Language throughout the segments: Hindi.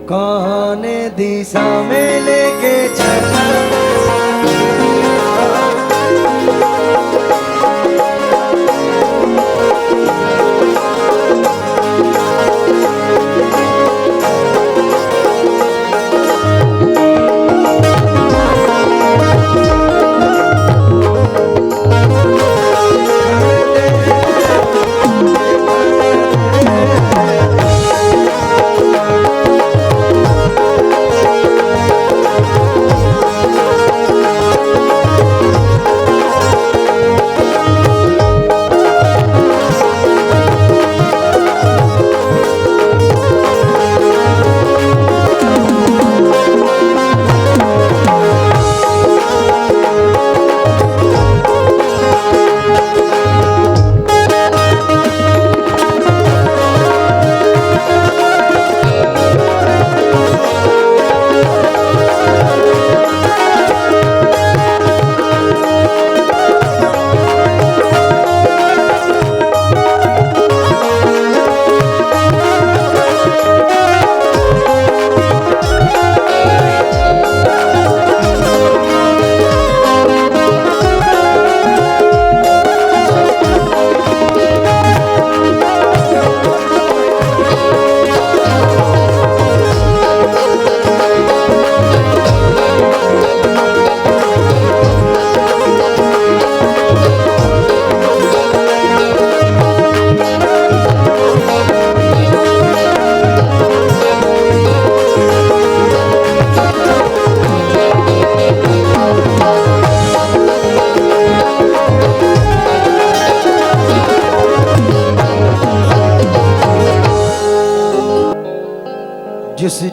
कौन दिशा में लेके चला।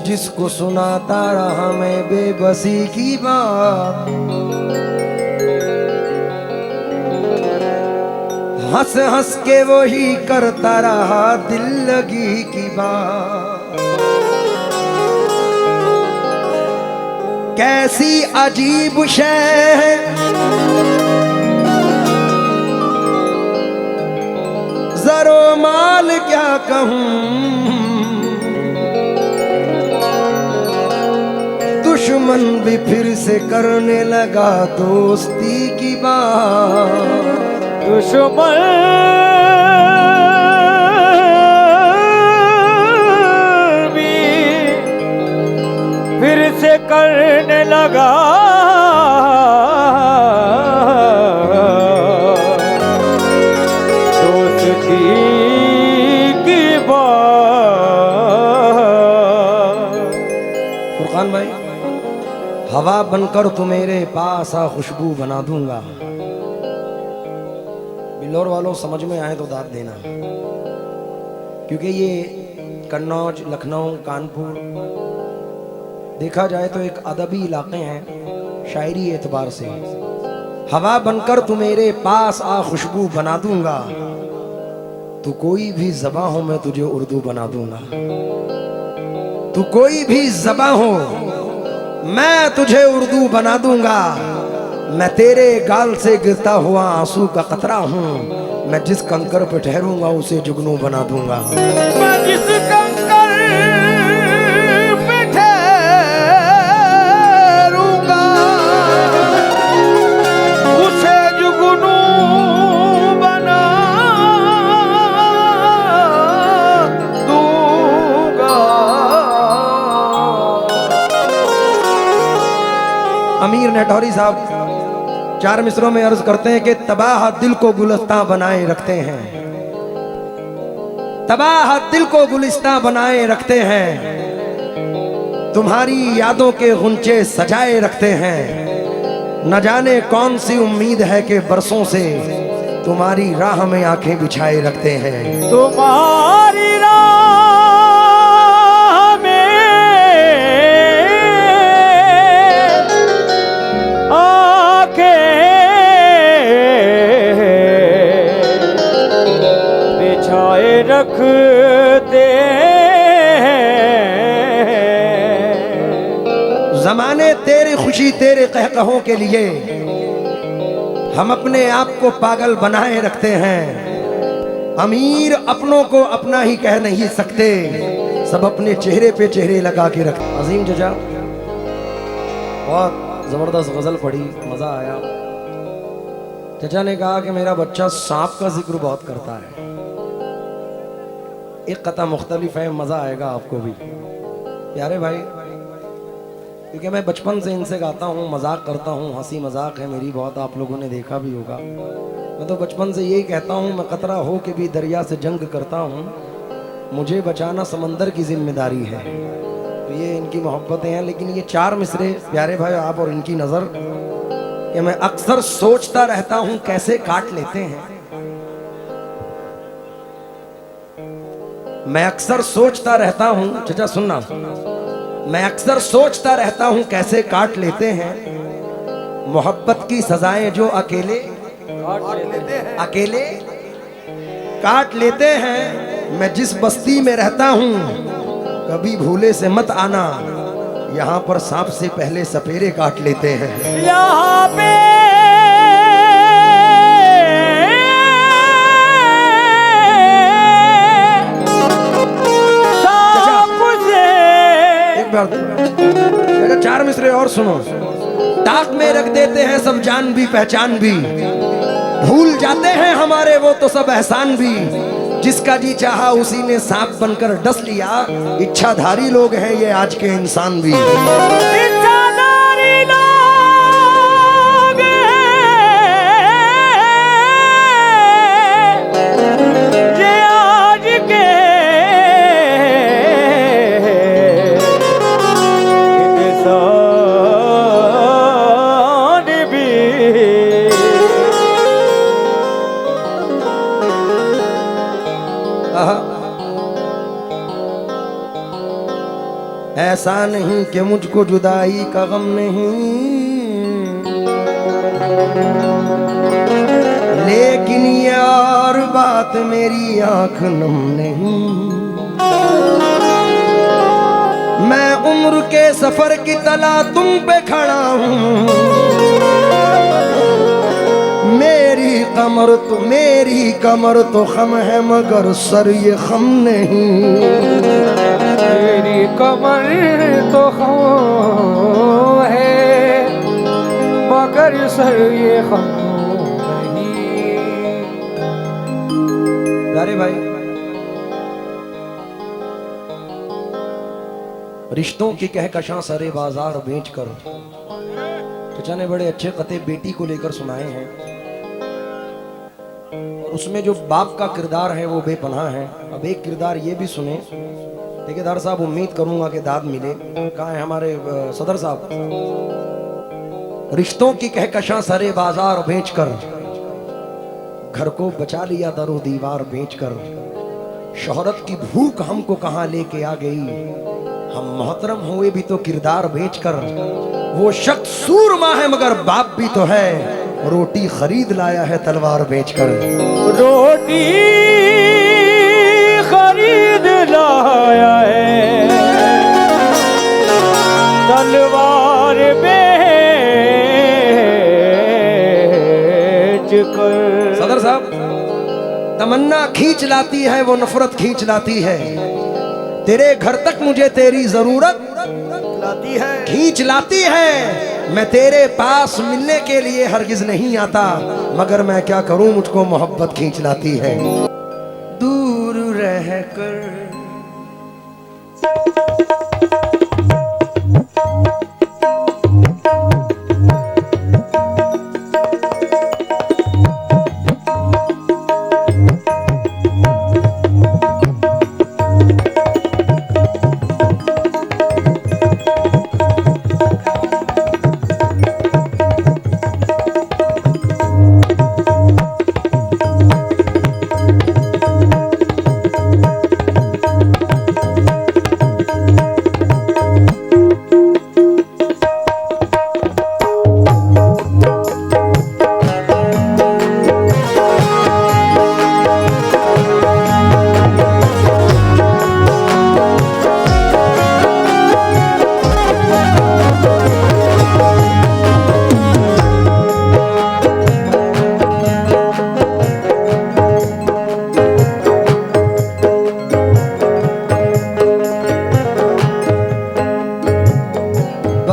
जिसको सुनाता रहा मैं बेबसी की बात, हंस हंस के वो ही करता रहा दिल लगी की बात। कैसी अजीब शय है जरो माल क्या कहूं, दुश्मन भी फिर से करने लगा दोस्ती की बात। दुश्मन भी फिर से करने लगा दोस्ती की बात। फुरकान भाई, हवा बनकर तू मेरे पास आ खुशबू बना दूंगा। बिल्लौर वालों समझ में आए तो दाद देना, क्योंकि ये कन्नौज, लखनऊ, कानपुर देखा जाए तो एक अदबी इलाके हैं शायरी एतबार से। हवा बनकर तू मेरे पास आ खुशबू बना दूंगा, तू कोई भी ज़बां हो मैं तुझे उर्दू बना दूंगा। तू कोई भी ज़बां हो मैं तुझे उर्दू बना दूंगा। मैं तेरे गाल से गिरता हुआ आंसू का कतरा हूँ, मैं जिस कंकर पे ठहरूंगा उसे जुगनू बना दूंगा। मैं जिस कंकर पे ठहरूंगा उसे जुगनू बना दूंगा। अमीर नेटौरी साहब 4 मिसरों में अर्ज करते हैं कि तबाह दिल को गुलिस्तां बनाए रखते हैं, तबाह दिल को गुलिस्तां बनाए रखते हैं, तुम्हारी यादों के गुंचे सजाए रखते हैं। न जाने कौन सी उम्मीद है कि बरसों से तुम्हारी राह में आंखें बिछाए रखते हैं। तुम्हारी रखते हैं। जमाने तेरी खुशी तेरे कहकहों के लिए हम अपने आप को पागल बनाए रखते हैं। अमीर अपनों को अपना ही कह नहीं सकते, सब अपने चेहरे पे चेहरे लगा के रख। अजीम चचा, बहुत जबरदस्त गजल पढ़ी, मजा आया। चचा ने कहा कि मेरा बच्चा सांप का जिक्र बहुत करता है। एक कथा मुख्तलिफ है, मजा आएगा आपको भी प्यारे भाई, क्योंकि मैं बचपन से इनसे गाता हूँ, मजाक करता हूँ, हंसी मजाक है मेरी बहुत, आप लोगों ने देखा भी होगा। मैं तो बचपन से यही कहता हूँ, मैं कतरा हो के भी दरिया से जंग करता हूँ, मुझे बचाना समंदर की जिम्मेदारी है। तो ये इनकी मोहब्बतें हैं। लेकिन ये चार मिसरे प्यारे भाई आप और इनकी नज़र, कि मैं अक्सर सोचता रहता हूँ कैसे काट लेते हैं, मैं अक्सर सोचता रहता हूँ, चचा सुनना, मैं अक्सर सोचता रहता हूँ कैसे काट लेते हैं मोहब्बत की सजाएं जो अकेले अकेले काट लेते हैं। मैं जिस बस्ती में रहता हूँ कभी भूले से मत आना, यहाँ पर सांप से पहले सपेरे काट लेते हैं। यहाँ पे एक चार मिसरे और सुनो। ताक में रख देते हैं सब जान भी पहचान भी, भूल जाते हैं हमारे वो तो सब एहसान भी, जिसका जी चाहा उसी ने सांप बनकर डस लिया, इच्छाधारी लोग हैं ये आज के इंसान भी। इच्छाधारी लोग ये आज के इंसान भी। ऐसा नहीं कि मुझको जुदाई का गम नहीं, लेकिन यार बात मेरी आंख नम नहीं। मैं उम्र के सफर की तला तुम पे खड़ा हूँ, मेरी कमर तो खम है मगर सर ये खम नहीं। मेरी कमर तो खम है मगर सर ये खम नहीं। अरे भाई, रिश्तों की कहकशां सरे बाजार बेच कर, चचा ने बड़े अच्छे कते बेटी को लेकर सुनाए हैं, और उसमें जो बाप का किरदार है वो बेपनाह है। अब एक किरदार ये भी सुने, ठेकेदार साहब, उम्मीद करूंगा कि दाद मिले। कहाँ है हमारे सदर साहब? रिश्तों की कहकशां सरे बाजार बेचकर, घर को बचा लिया दरो दीवार बेचकर, शोहरत की भूख हमको कहाँ लेके आ गई, हम मोहतरम हुए भी तो किरदार बेचकर। वो शख्स सूरमा है मगर बाप भी तो है, रोटी खरीद लाया है तलवार बेचकर। रोटी खरीद लाया है तलवार बेच कर। सदर साहब, तमन्ना खींच लाती है वो नफरत खींच लाती है, तेरे घर तक मुझे तेरी जरूरत लाती है, खींच लाती है। मैं तेरे पास मिलने के लिए हरगिज नहीं आता, मगर मैं क्या करूं मुझको मोहब्बत खींच लाती है। दूर रहकर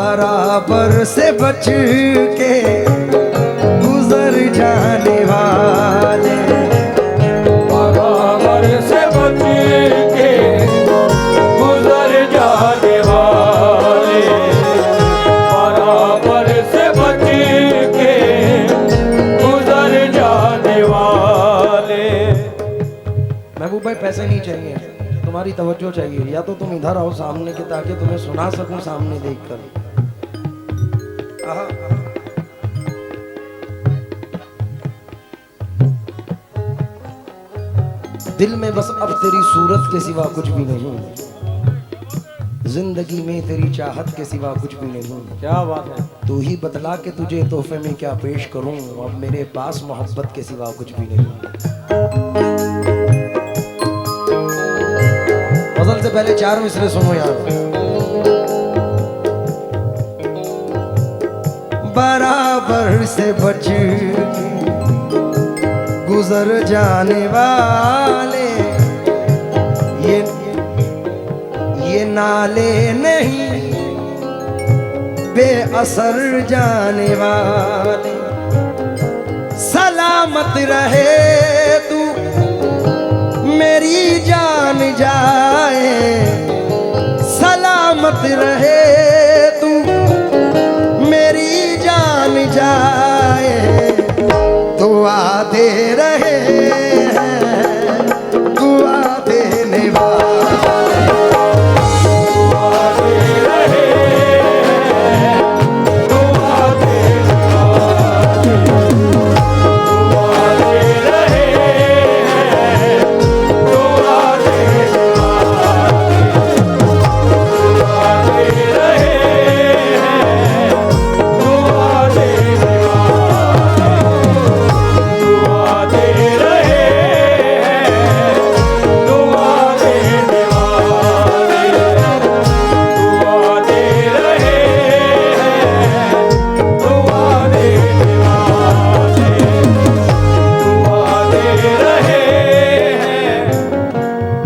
बराबर से बच के गुजर जाने वाले, बराबर से बच के गुजर जाने वाले, बराबर से बच के गुजर जाने वाले। महबूब भाई पैसे नहीं चाहिए, तुम्हारी तवज्जो चाहिए। या तो तुम इधर आओ सामने के, ताकि तुम्हें सुना सकूं सामने देखकर। आहा। दिल में बस अब तेरी सूरत के सिवा कुछ भी नहीं, जिंदगी में तेरी चाहत के सिवा कुछ भी नहीं। क्या बात है। तू ही बतला के तुझे तोहफे में क्या पेश करूं, अब मेरे पास मोहब्बत के सिवा कुछ भी नहीं। गजल से पहले 4 मिसरे सुनो यार। बराबर से बच के गुजर जाने वाले, ये नाले नहीं बेअसर जाने वाले। सलामत रहे तू मेरी जान जाए, सलामत रहे तू मेरी जान जाए। दुआ दे रहे हैं दुआ देने वाले, दुआ दे रहे हैं, दुआ देने वाले, दुआ दे रहे हैं, दुआ देने वाले, दुआ दे रहे हैं, दुआ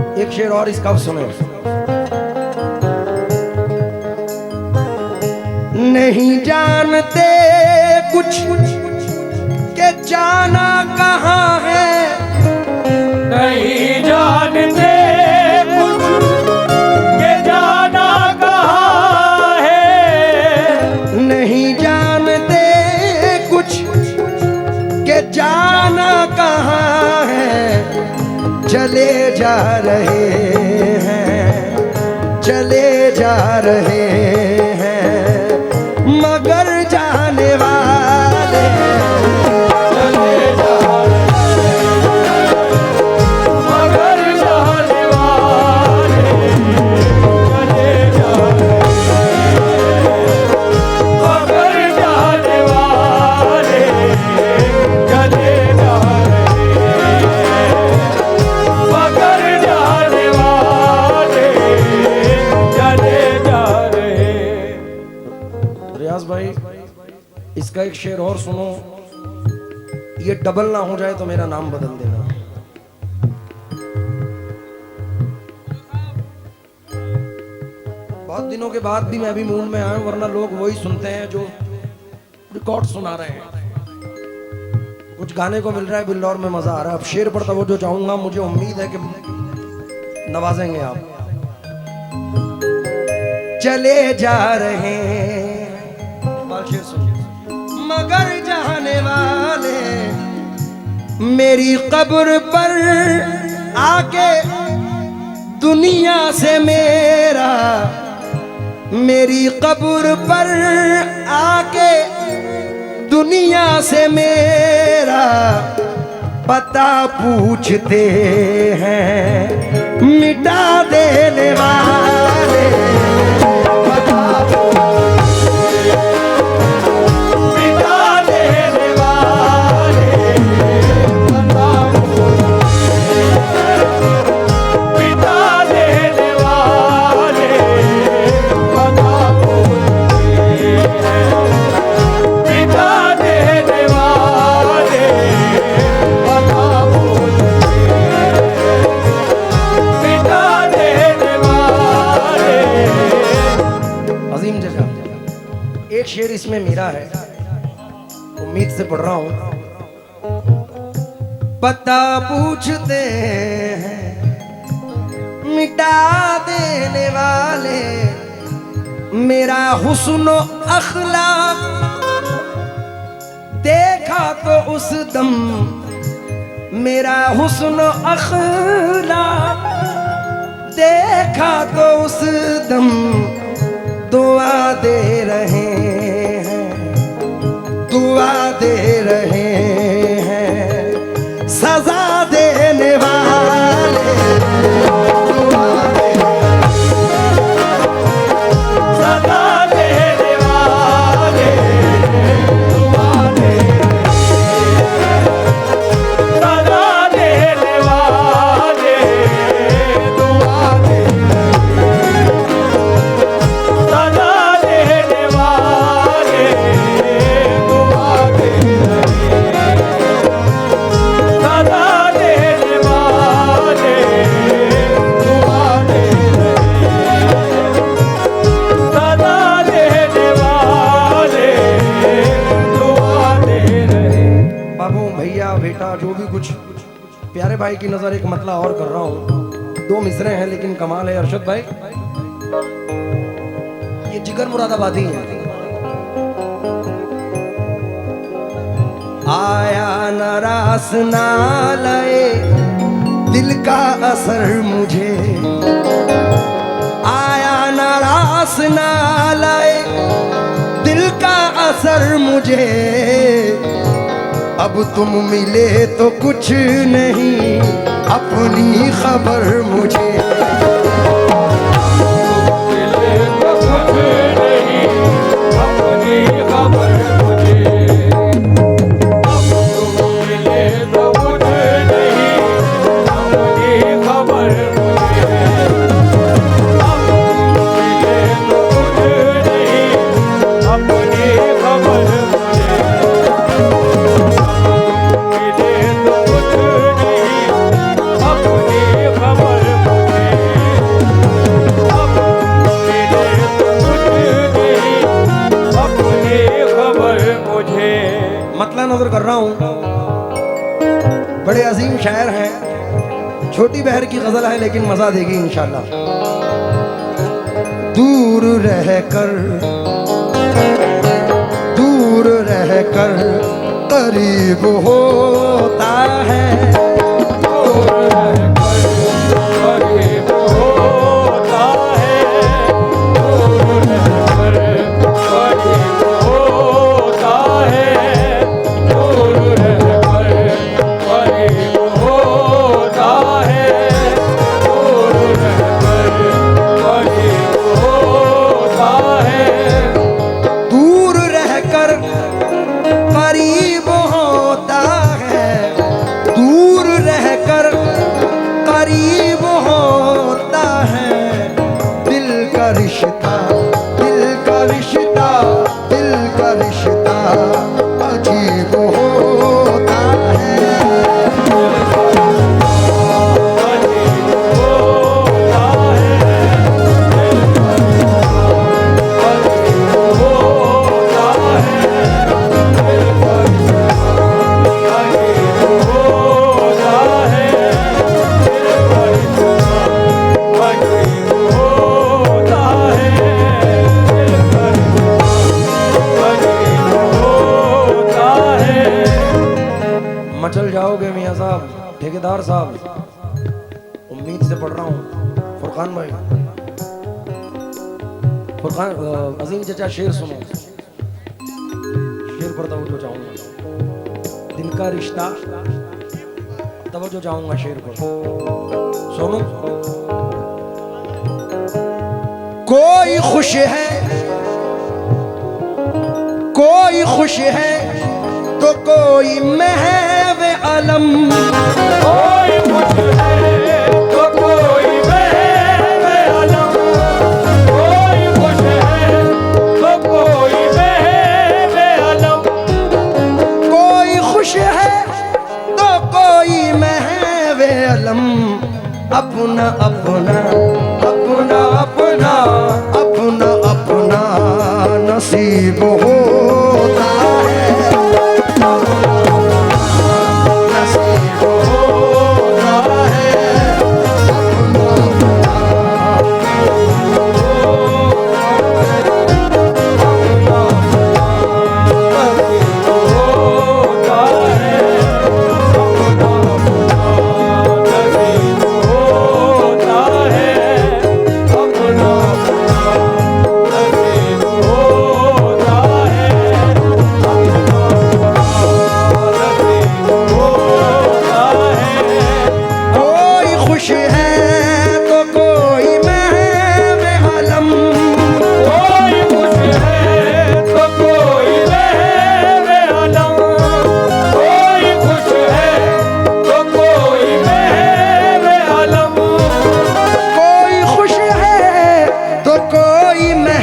देने शेर और इसका सुनो। नहीं जानते कुछ के जाना कहाँ है, नहीं जानते कुछ के जाना कहाँ है, नहीं जानते कुछ के जाना कहाँ है। चले जा रहे हैं, चले जा रहे हैं, मगर जाने वाले चले जा रहे हैं, मगर जाने वाले चले जा रहे हैं, मगर जाने वाले चले जा रहे हैं, मगर जाने वाले चले जा रहे हैं। रियाज भाई इसका एक शेर और सुनो, ये डबल ना हो जाए तो मेरा नाम बदल देना। बहुत दिनों के बाद भी मैं भी मूड में आया हूं, वरना लोग वही सुनते हैं जो रिकॉर्ड सुना रहे हैं। कुछ गाने को मिल रहा है बिल्लौर में, मजा आ रहा है। अब शेर पर तवज्जो चाहूंगा, मुझे उम्मीद है कि नवाजेंगे आप। चले जा रहे हैं, शेर सुनिए। मगर जाने वाले मेरी कब्र पर आके दुनिया से मेरा, मेरी कब्र पर आके दुनिया से मेरा पता पूछते हैं, मिटा देने वाले पता मिटा देने वाले पता मिटा देने वाले पता मिटा देने वाले पता मिटा देने वाले एक शेर इसमें मेरा है, उम्मीद से पढ़ रहा हूं। पता पूछते हैं मिटा देने वाले, मेरा हुस्न अखलाक देखा तो उस दम, मेरा हुस्न अखलाक देखा तो उस दम, दुआ दे रहे हैं, दुआ दे रहे हैं, सजा देने वाले, दुआ दे, सदा देने वाले, दुआ दे, सदा देने वाले, दुआ दे, सदा देने वाले, दुआ दे, सदा देने वाले, दुआ दे, सदा देने वाले, दुआ दे रहे। बाबू भैया बेटा जो भी कुछ, प्यारे भाई की नजर एक मतला और कर रहा हूं। दो मिसरे हैं लेकिन कमाल है अरशद भाई, ये जिगर मुरादाबादी है। आया नारास ना लाए दिल का असर मुझे, आया नारास ना लाए दिल का असर मुझे, अब तुम मिले तो कुछ नहीं अपनी खबर मुझे, मिले तो कुछ नहीं अपनी खबर मुझे, अब तुम मिले तो कुछ नहीं अपनी खबर मुझे, अब तुम मिले तो कुछ नहीं अपनी खबर मुझे, मिले तो कुछ नहीं अपनी खबर मुझे, अब मिले तो कुछ नहीं अपनी खबर मुझे। मतला नजर कर रहा हूं। बड़े अजीम शायर हैं, छोटी बहर की गजल है लेकिन मजा देगी इंशाल्लाह। दूर रहकर करीब होता है, करीब होता है, दूर रहकर करीब होता है, दूर रहकर करीब होता है, दूर रहकर करीब होता है, दूर रहकर करीब होता है, दूर रहकर करीब होता है, दिल का रिश्ता, दिल का रिश्ता, दिल का रिश्ता अजीब होता है। करीब होता है, करीब होता है, करीब होता है, करीब होता है, करीब होता है। मचल जाओगे मियाँ साहब, ठेकेदार साहब, उम्मीद से पढ़ रहा हूँ। फुरकान भाई, फुरकान अजीम चचा शेर सुनो, शेर पर तवज्जो चाहूंगा। दिल का रिश्ता, तवज्जो चाहूंगा शेर पर, सुनो। कोई खुश है, कोई खुश है तो कोई महव अलम, कोई खुश है तो कोई महव अलम, कोई खुश है तो कोई महव अलम, कोई खुश है तो कोई महव अलम, अपना अपना अपना अपना अपना अपना नसीब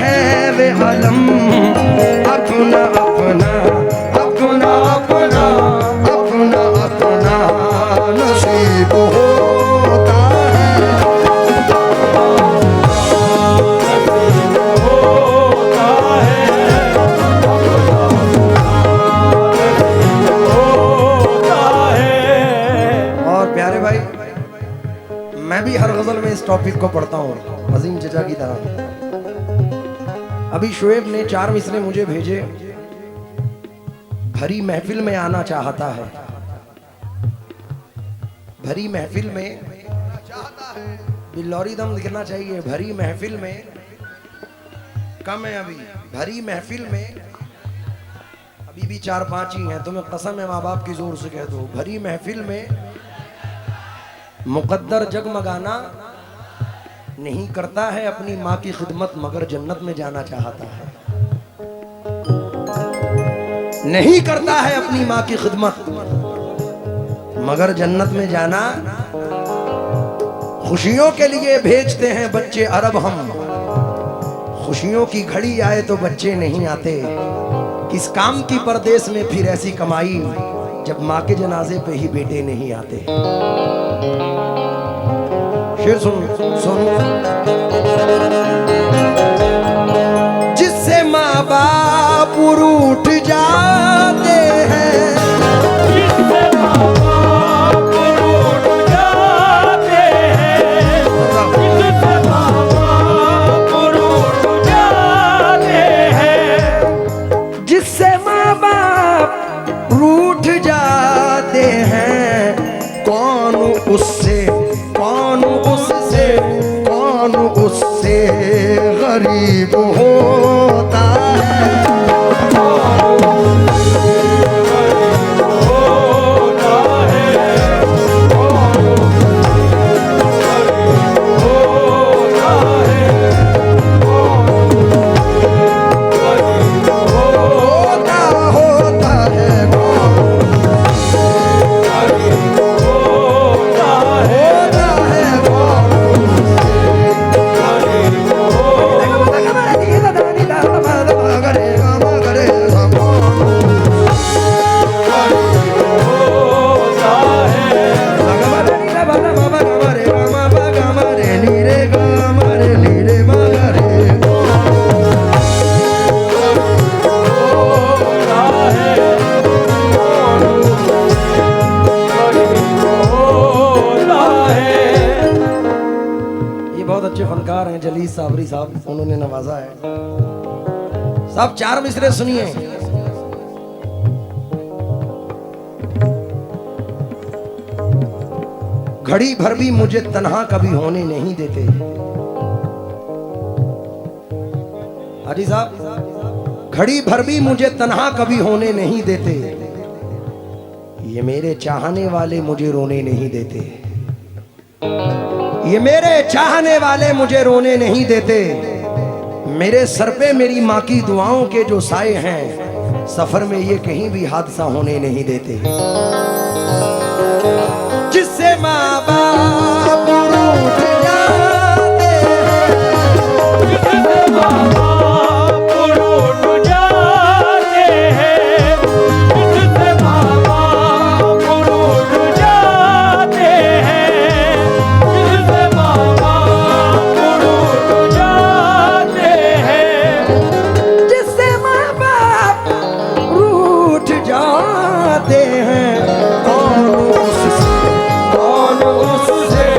हैं वे आलम, अपना अपना अपना अपना अपना अपना नसीब होता है। और प्यारे भाई, मैं भी हर गजल में इस टॉपिक को पढ़ता हूँ अजीम चचा की तरह। अभी शोएब ने 4 मिसरे मुझे भेजे। भरी महफिल में आना चाहता है, भरी महफिल में बिल्लौरी दम दिखना चाहिए। भरी महफिल में कम है अभी, भरी महफिल में अभी भी 4-5 ही हैं। तुम्हें कसम है माँ बाप की जोर से कह दो, भरी महफिल में मुकद्दर जगमगाना नहीं करता है अपनी माँ की खिदमत, मगर जन्नत में जाना चाहता है। नहीं करता है अपनी माँ की खिदमत, मगर जन्नत में जाना। खुशियों के लिए भेजते हैं बच्चे अरब हम, खुशियों की घड़ी आए तो बच्चे नहीं आते। किस काम की परदेश में फिर ऐसी कमाई, जब माँ के जनाजे पे ही बेटे नहीं आते। शेर सुन सुन। जिससे माँ बाप रूठ जाते हैं, जिससे माँ बाप रूठ जाते हैं, जिससे माँ बाप रूठ जाते हैं, जिससे माँ बाप रूठ जाते हैं, कौन उससे कौन उससे कौन उससे गरीब होता है। जली साबरी साहब, उन्होंने नवाजा है। साहब 4 मिसरे सुनिए। घड़ी भर भी मुझे तन्हा कभी होने नहीं देते। हाजी साहब, घड़ी भर भी मुझे तन्हा कभी होने नहीं देते। ये मेरे चाहने वाले मुझे रोने नहीं देते। ये मेरे चाहने वाले मुझे रोने नहीं देते। मेरे सर पे मेरी माँ की दुआओं के जो साए हैं, सफर में ये कहीं भी हादसा होने नहीं देते। जिससे माँ बाप रूठ जाते हैं, जिससे माँ बाप रूठ जाते हैं, जिससे माँ बाप रूठ जाते हैं, जिससे माँ बाप रूठ जाते हैं, जिससे माँ बाप रूठ जाते हैं, कौन उससे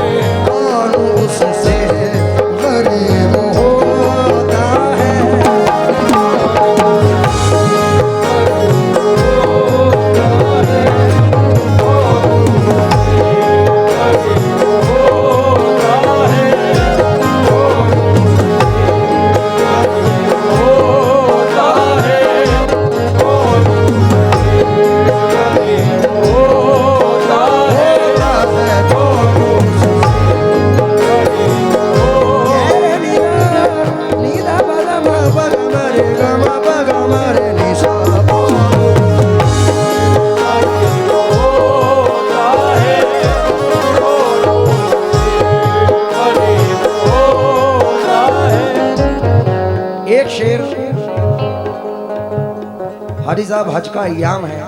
गरीब होता है। एक शेर हाजी साहब हज का अय्याम है,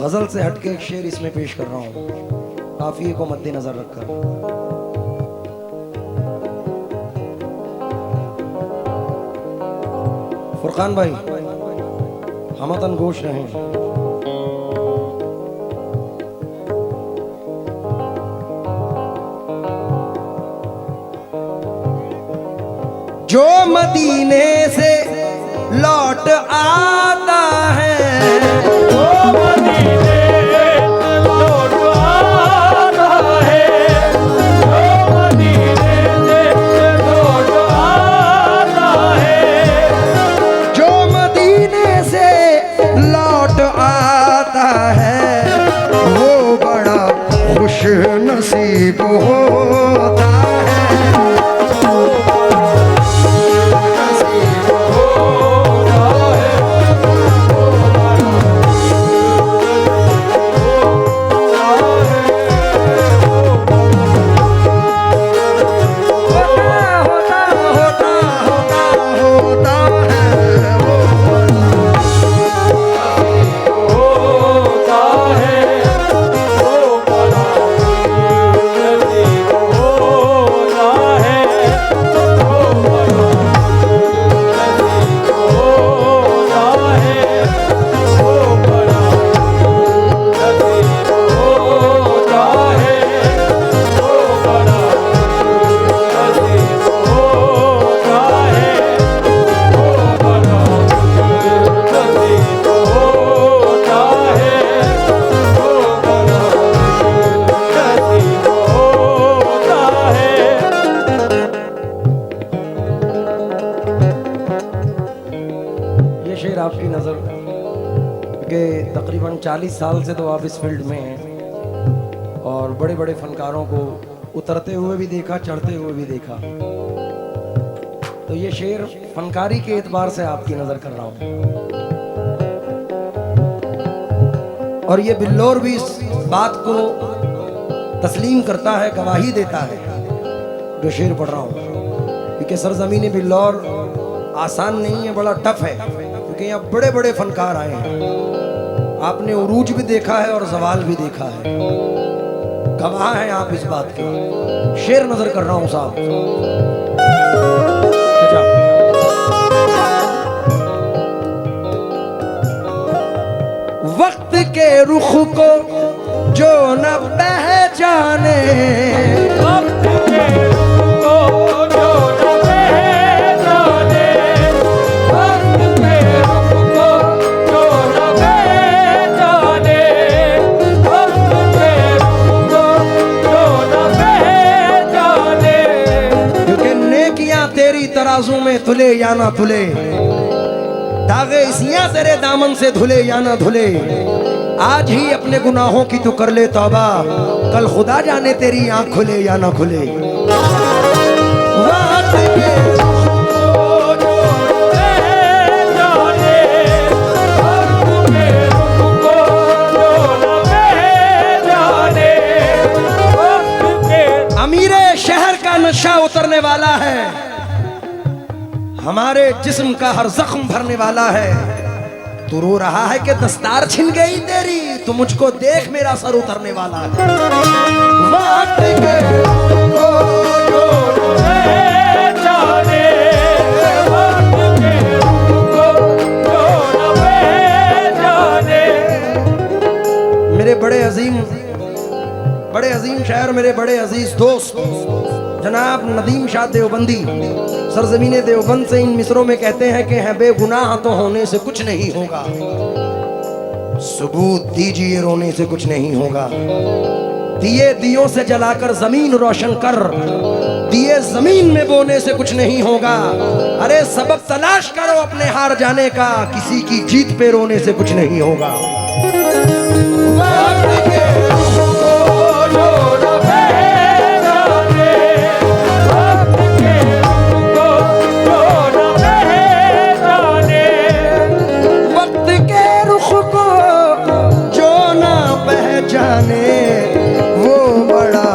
गजल से हटके एक शेर इसमें पेश कर रहा हूं, काफिये को मद्देनजर रखकर। फुरकान भाई हमतन गोश रहें। जो मदीने से लौट आता है, जो मदीने से लौट आता है, जो मदीने से लौट आता है, जो मदीने से लौट आता है, वो बड़ा खुश नसीब होता है। शेर आपकी नज़र के तकरीबन 40 साल से तो आप इस फील्ड में हैं और बड़े बड़े फनकारों को उतरते हुए भी देखा, चढ़ते हुए भी देखा, तो ये शेर फनकारी के एतबार से आपकी नज़र कर रहा हूँ। और ये बिल्लौर भी इस बात को तस्लीम करता है, गवाही देता है जो शेर पढ़ रहा हूँ, क्योंकि सरजमीन बिल्लौर आसान नहीं है, बड़ा टफ है, क्योंकि यहाँ बड़े बड़े फनकार आए हैं। आपने उरूज भी देखा है और जवाल भी देखा है, गवाह हैं आप इस बात के। शेर नजर कर रहा हूँ साहब। वक्त के रुख को जो न पहचाने, वक्त के रुख को जो न पहचाने, वक्त के रुख को जो न पहचाने, वक्त के रुख को जो न पहचाने, क्योंकि नेकियां तेरी तराजू में तुले या ना तुले, दागे इसियां तेरे दामन से धुले या ना धुले, आज ही अपने गुनाहों की तू कर ले तौबा, कल खुदा जाने तेरी आंख खुले या ना खुले। वक्त के रुख को जो पहचाने, वक्त के रुख को जो न पहचाने, वक्त के अमीरे शहर का नशा उतरने वाला है, हमारे जिस्म का हर जख्म भरने वाला है। तू रो रहा है कि दस्तार छिन गई तेरी, तू मुझको देख मेरा सर उतरने वाला है। वक्त के रुख को जो पहचाने, वक्त के रुख को जो न पहचाने। मेरे बड़े अजीम शायर, मेरे बड़े अजीज दोस्त जनाब नदीम शाह देवबंदी सरजमीने देवबंद से इन मिसरों में कहते हैं कि हैं बेगुनाह तो होने से कुछ नहीं होगा, सबूत दीजिए रोने से कुछ नहीं होगा। दिए दियों से जलाकर जमीन रोशन कर, दिए जमीन में बोने से कुछ नहीं होगा। अरे सबब तलाश करो अपने हार जाने का, किसी की जीत पे रोने से कुछ नहीं होगा। वक्त के रुख को जो न पहचाने, वक्त के रुख को जो न पहचाने, वक्त के रुख को जो ना पहचाने, वो बड़ा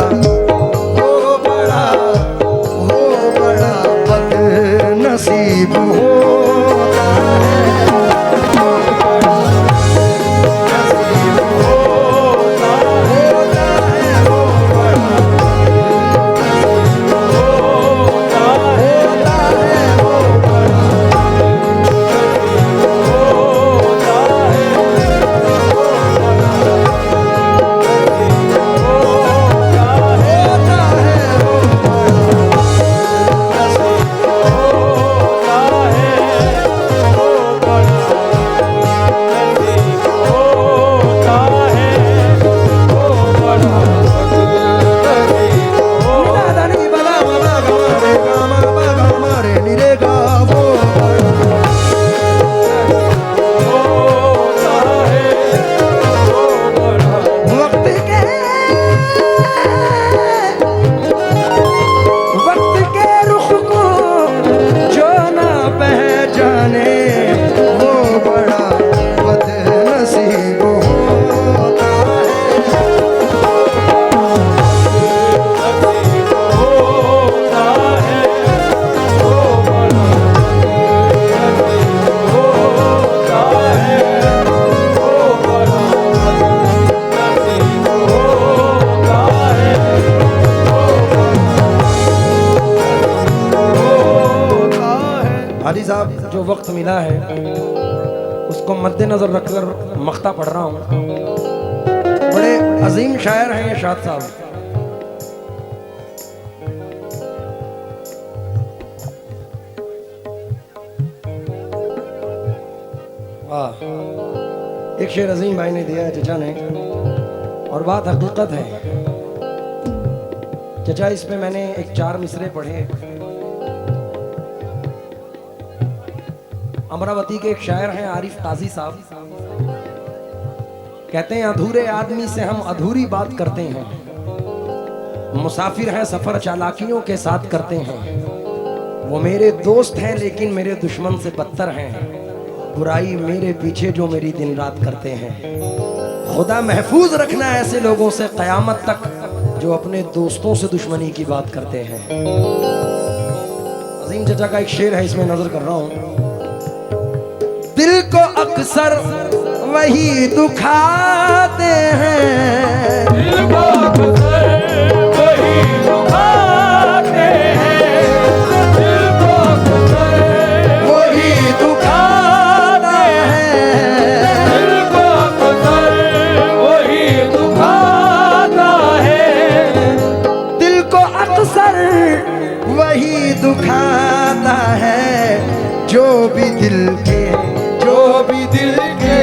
हाजी साहब जो वक्त मिला है उसको मद्देनजर रखकर मख्ता पढ़ रहा हूँ। बड़े अजीम शायर हैं ये शाद साहब। वाह, एक शेर अजीम भाई ने दिया है चचा ने, और बात हकीकत है चचा। इस पे मैंने एक 4 मिसरे पढ़े। अमरावती के एक शायर हैं आरिफ काजी साहब, कहते हैं अधूरे आदमी से हम अधूरी बात करते हैं, मुसाफिर हैं सफर चालाकियों के साथ करते हैं, वो मेरे दोस्त हैं लेकिन मेरे दुश्मन से बदतर हैं, बुराई मेरे पीछे जो मेरी दिन रात करते हैं। खुदा महफूज रखना ऐसे लोगों से कयामत तक जो अपने दोस्तों से दुश्मनी की बात करते हैं। अजीम चचा का एक शेर है, इसमें नजर कर रहा हूं। दिल को अक्सर वही दुखाते हैं, दिल को अक्सर वही दुखाते हैं, दिल को अक्सर वही दुखाता है, दिल को अक्सर वही दुखाता है, दिल को अक्सर वही दुखाता है, जो भी दिल के जो भी दिल के